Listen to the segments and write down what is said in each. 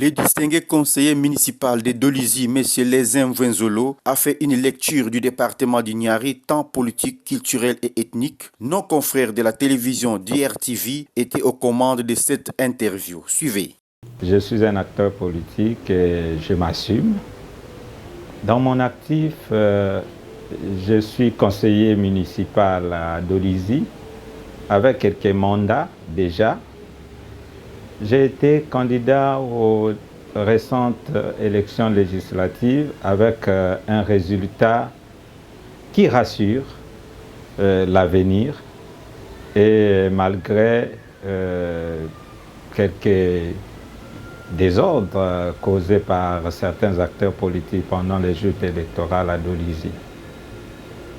Le distingué conseiller municipal de Dolisie, M. Lézin Venzolo, a fait une lecture du département du Niari, tant politique, culturel et ethnique. Nos confrères de la télévision d'IRTV étaient aux commandes de cette interview. Suivez. Je suis un acteur politique et je m'assume. Dans mon actif, je suis conseiller municipal à Dolisie avec quelques mandats déjà. J'ai été candidat aux récentes élections législatives avec un résultat qui rassure l'avenir et malgré quelques désordres causés par certains acteurs politiques pendant les joutes électorales à Dolisie.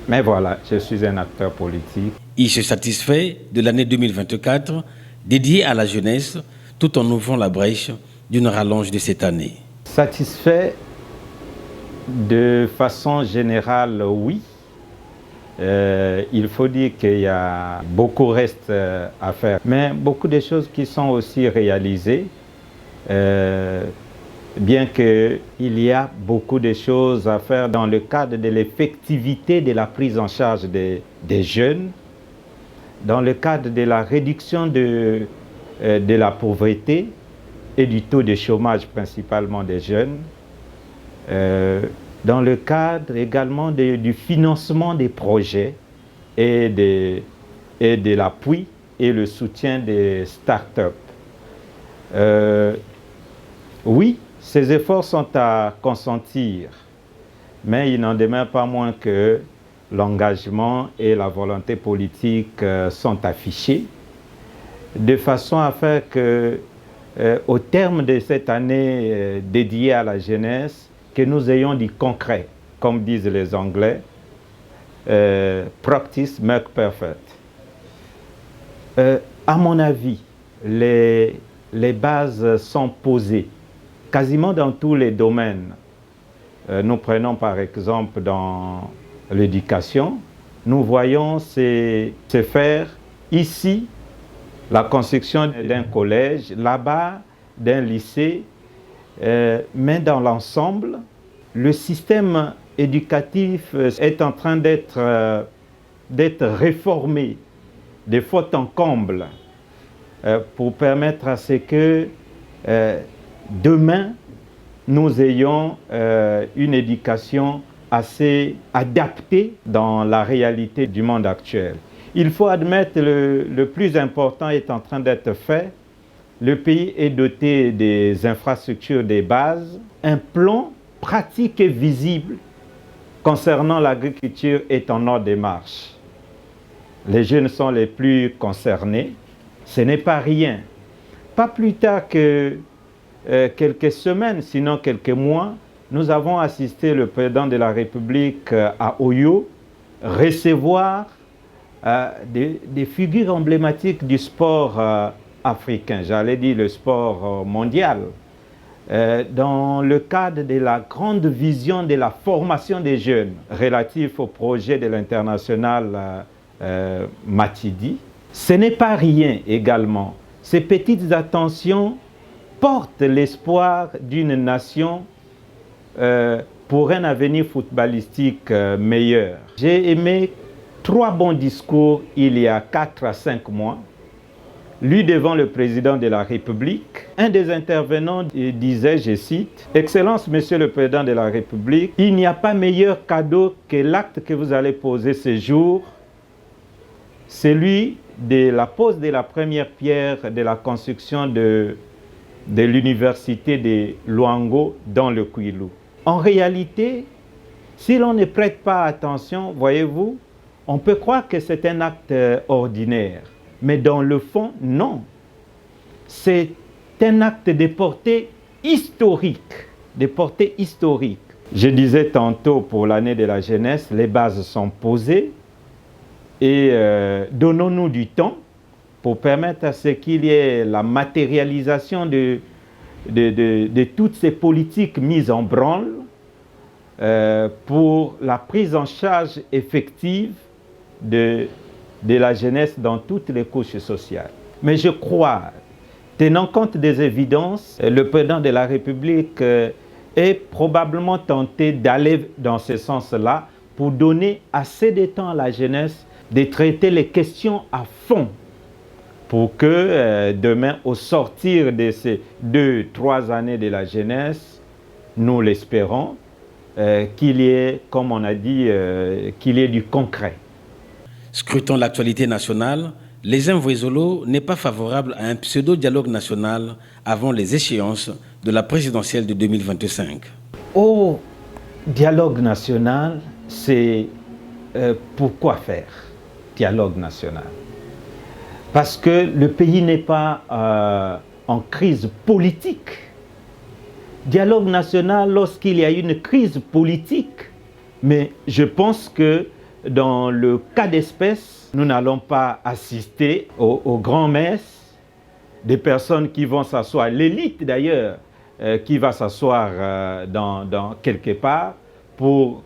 Mais voilà, je suis un acteur politique. Il se satisfait de l'année 2024 dédiée à la jeunesse tout en ouvrant la brèche d'une rallonge de cette année. Satisfait de façon générale, oui. Il faut dire qu'il y a beaucoup reste à faire, mais beaucoup de choses qui sont aussi réalisées, bien qu'il y a beaucoup de choses à faire dans le cadre de l'effectivité de la prise en charge des jeunes, dans le cadre de la réduction de la pauvreté et du taux de chômage principalement des jeunes, dans le cadre également du financement des projets et de l'appui et le soutien des start-up. Oui, ces efforts sont à consentir, mais il n'en demeure pas moins que l'engagement et la volonté politique sont affichés de façon à faire que, au terme de cette année dédiée à la jeunesse, que nous ayons du concret, comme disent les Anglais, practice make perfect. À mon avis, les bases sont posées quasiment dans tous les domaines. Nous prenons par exemple dans l'éducation, nous voyons se faire ici la construction d'un collège, là-bas d'un lycée, mais dans l'ensemble, le système éducatif est en train d'être réformé de fond en comble pour permettre à ce que demain, nous ayons une éducation assez adaptée dans la réalité du monde actuel. Il faut admettre que le plus important est en train d'être fait. Le pays est doté des infrastructures des bases. Un plan pratique et visible concernant l'agriculture est en ordre de marche. Les jeunes sont les plus concernés. Ce n'est pas rien. Pas plus tard que quelques semaines, sinon quelques mois, nous avons assisté le président de la République à Oyo recevoir des figures emblématiques du sport africain, j'allais dire le sport mondial, dans le cadre de la grande vision de la formation des jeunes relatif au projet de l'international Matidi. Ce n'est pas rien également. Ces petites attentions portent l'espoir d'une nation pour un avenir footballistique meilleur. J'ai aimé 3 bons discours il y a 4 à 5 mois. Lui devant le président de la République, un des intervenants disait, je cite, « Excellence, Monsieur le Président de la République, il n'y a pas meilleur cadeau que l'acte que vous allez poser ce jour, celui de la pose de la première pierre de la construction de l'université de Luango dans le Kwilu. » En réalité, si l'on ne prête pas attention, voyez-vous, on peut croire que c'est un acte ordinaire. Mais dans le fond, non. C'est un acte de portée historique. De portée historique. Je disais tantôt pour l'année de la jeunesse, les bases sont posées et donnons-nous du temps pour permettre à ce qu'il y ait la matérialisation de toutes ces politiques mises en branle pour la prise en charge effective de la jeunesse dans toutes les couches sociales. Mais je crois Tenant compte des évidences, le président de la République est probablement tenté d'aller dans ce sens-là pour donner assez de temps à la jeunesse de traiter les questions à fond pour que demain, au sortir de ces 2-3 années de la jeunesse, nous l'espérons, qu'il y ait, comme on a dit, qu'il y ait du concret. Scrutant l'actualité nationale, les Mvwezolo n'est pas favorable à un pseudo-dialogue national avant les échéances de la présidentielle de 2025. Au dialogue national, c'est pourquoi faire dialogue national? Parce que le pays n'est pas en crise politique. Dialogue national lorsqu'il y a une crise politique. Mais je pense que dans le cas d'espèce, nous n'allons pas assister aux grands-messes, des personnes qui vont s'asseoir, l'élite d'ailleurs, qui va s'asseoir dans quelque part pour,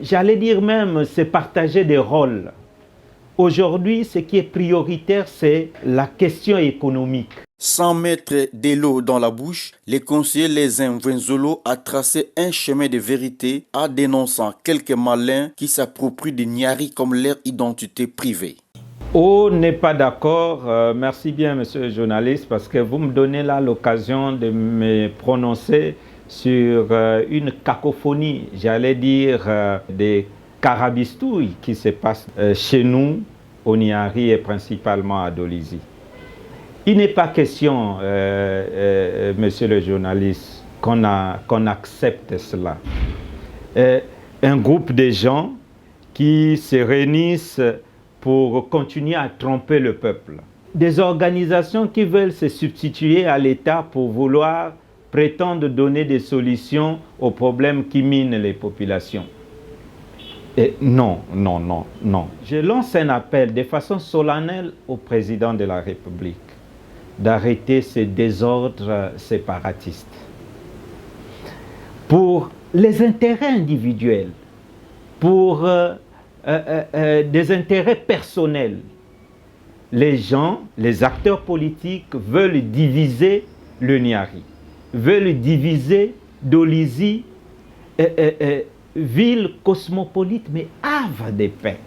j'allais dire même, se partager des rôles. Aujourd'hui, ce qui est prioritaire, c'est la question économique. Sans mettre de l'eau dans la bouche, les conseillers Les Mvwezolo a tracé un chemin de vérité en dénonçant quelques malins qui s'approprient des Nyari comme leur identité privée. On n'est pas d'accord. Merci bien, monsieur le journaliste, parce que vous me donnez là l'occasion de me prononcer sur une cacophonie, j'allais dire des carabistouilles qui se passent chez nous, au Nyari et principalement à Dolisie. Il n'est pas question, monsieur le journaliste, qu'on accepte cela. Un groupe de gens qui se réunissent pour continuer à tromper le peuple. Des organisations qui veulent se substituer à l'État pour vouloir prétendre donner des solutions aux problèmes qui minent les populations. Et non. Je lance un appel de façon solennelle au président de la République d'arrêter ces désordres séparatistes. Pour les intérêts individuels, pour des intérêts personnels, les gens, les acteurs politiques veulent diviser le Nyari, veulent diviser Dolisie, ville cosmopolite, mais havre de paix.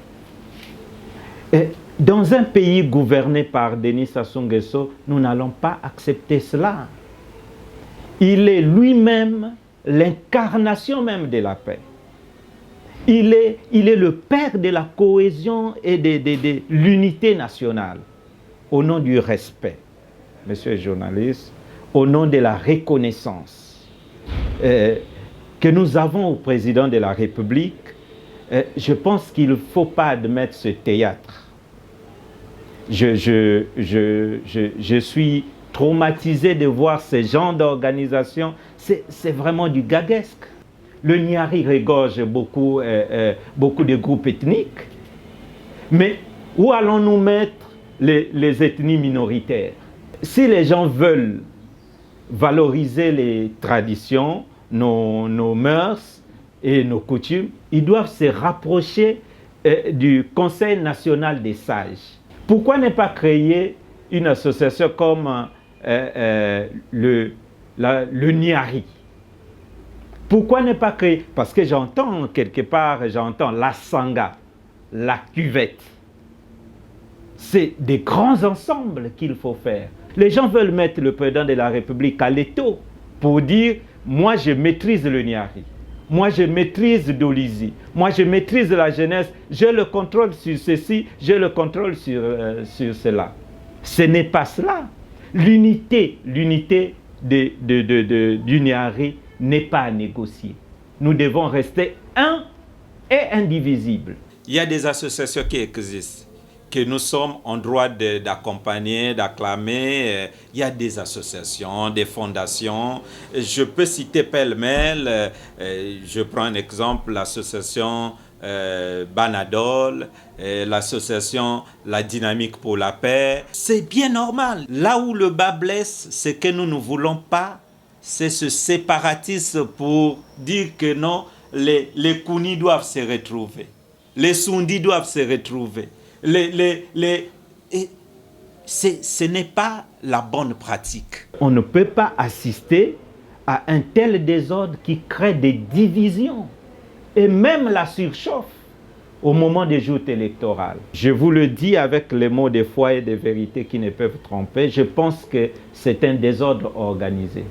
Dans un pays gouverné par Denis Sassou Nguesso, nous n'allons pas accepter cela. Il est lui-même l'incarnation même de la paix. Il est le père de la cohésion et de l'unité nationale. Au nom du respect, monsieur le journaliste, au nom de la reconnaissance que nous avons au président de la République, je pense qu'il ne faut pas admettre ce théâtre. Je suis traumatisé de voir ce genre d'organisation. C'est vraiment du gaguesque. Le Nyari regorge beaucoup de groupes ethniques. Mais où allons-nous mettre les ethnies minoritaires? Si les gens veulent valoriser les traditions, nos mœurs et nos coutumes, ils doivent se rapprocher du Conseil national des sages. Pourquoi ne pas créer une association comme le Nyari? Pourquoi ne pas créer? Parce que j'entends quelque part, la sangha, la cuvette. C'est des grands ensembles qu'il faut faire. Les gens veulent mettre le président de la République à l'étau pour dire « moi je maîtrise le Nyari, moi je maîtrise Dolisie, moi je maîtrise la jeunesse, j'ai le contrôle sur ceci, j'ai le contrôle sur cela ». Ce n'est pas cela. L'unité du Nyari n'est pas à négocier. Nous devons rester un et indivisibles. Il y a des associations qui existent, que nous sommes en droit d'accompagner, d'acclamer. Il y a des associations, des fondations. Je peux citer pêle-mêle. Je prends un exemple, l'association Banadol, l'association La Dynamique pour la Paix. C'est bien normal. Là où le bas blesse, c'est que nous ne voulons pas, c'est ce séparatisme pour dire que non, les Kounis doivent se retrouver, les Soundis doivent se retrouver. ce n'est pas la bonne pratique. On ne peut pas assister à un tel désordre qui crée des divisions et même la surchauffe au moment des joutes électorales. Je vous le dis avec les mots de foi et de vérité qui ne peuvent tromper, je pense que c'est un désordre organisé.